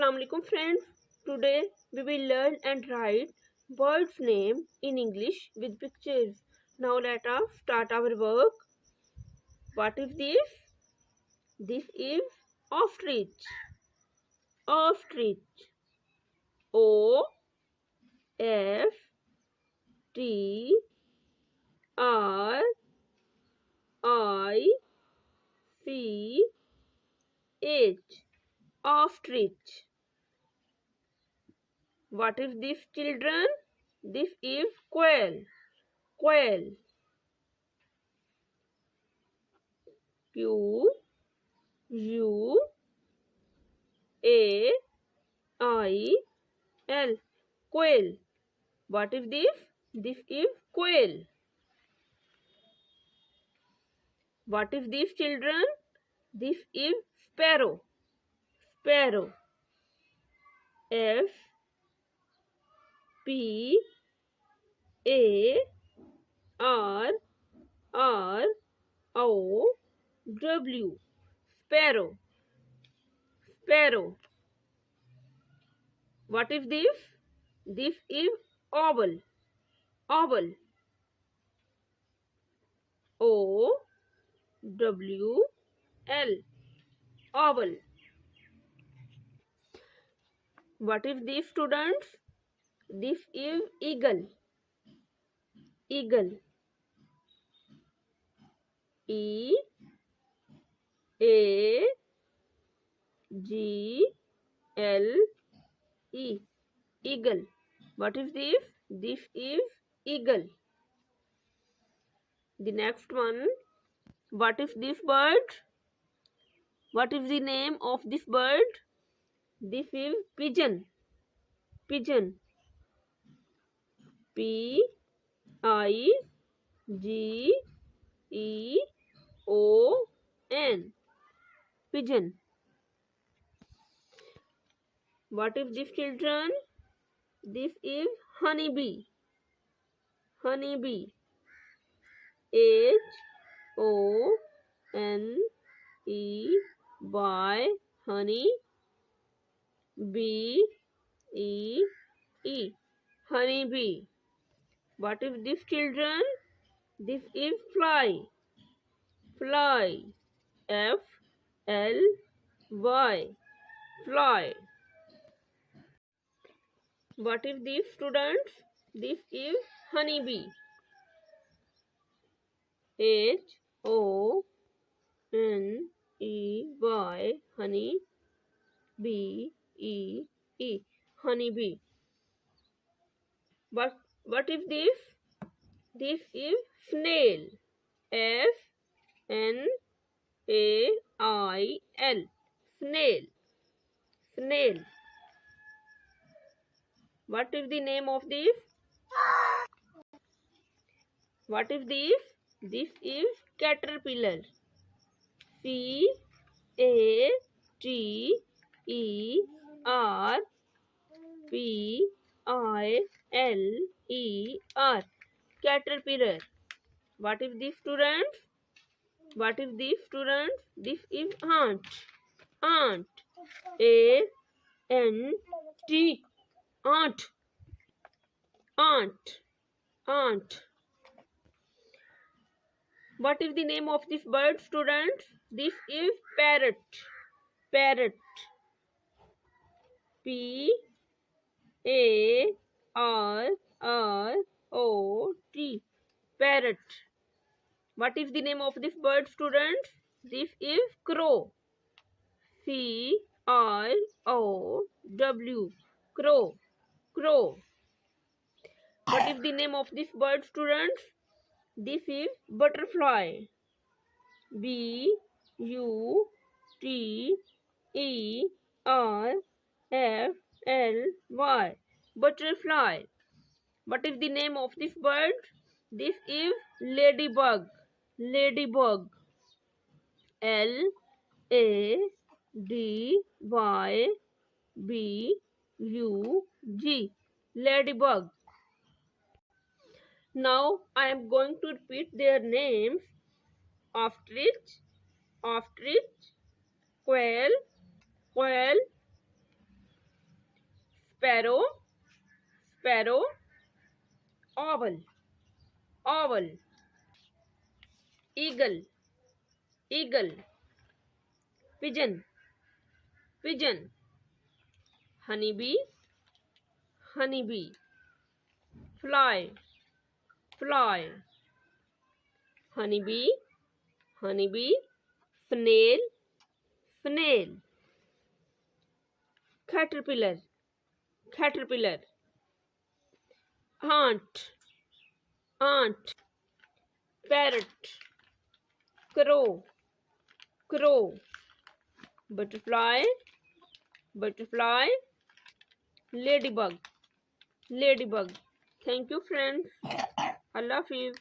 Assalamu alaikum friends. Today we will learn and write birds name in English with pictures. Now let us start our work. What is this? This is ostrich. Ostrich. O S T R I C H. Ostrich. What is this, children? This is quail. Quail. Q U A I L. Quail. What is this? This is quail. What is this, children? This is sparrow. Sparrow. S P A R R O W. Sparrow. Sparrow. What is this? This is owl. Owl. O W L. Owl. What is this, students? This is eagle. Eagle. E A G L E. Eagle. What is this? This is eagle. The next one. What is this bird? What is the name of this bird? This is pigeon. Pigeon. P I G E O N. Pigeon. What is this, children? This is honeybee. Honeybee. H O N E Y. Honey. B E E. Honeybee. What is this, children? This is fly. Fly. F L Y. Fly. What is this, students? This is honeybee. H O N E Y. Honey. B E E. Honeybee. What is this? This is snail. S N A I L. Snail. Snail. What is the name of this? What is this? This is caterpillar. C A T E R P I L E R. Caterpillar. What is this, students? What is this, students? This is ant. Ant. A N T. Ant. Ant. Ant. What is the name of this bird, students? This is parrot. Parrot. P A R R O T. Parrot. What is the name of this bird, students? This is crow. C I O W. Crow. Crow. What is the name of this bird, students? This is butterfly. B U T E R F L Y. Butterfly. What is the name of this bird? This is ladybug. Ladybug. L A D Y B U G. Ladybug. Now I am going to repeat their names. Ostrich, ostrich, quail, quail, sparrow, sparrow, owl, owl, eagle, eagle, pigeon, pigeon, honeybee, honeybee, fly, fly, honeybee, honeybee, snail, snail, caterpillar, caterpillar, ant, ant, parrot, crow, crow, butterfly, butterfly, ladybug, ladybug. Thank you, friends. I love you.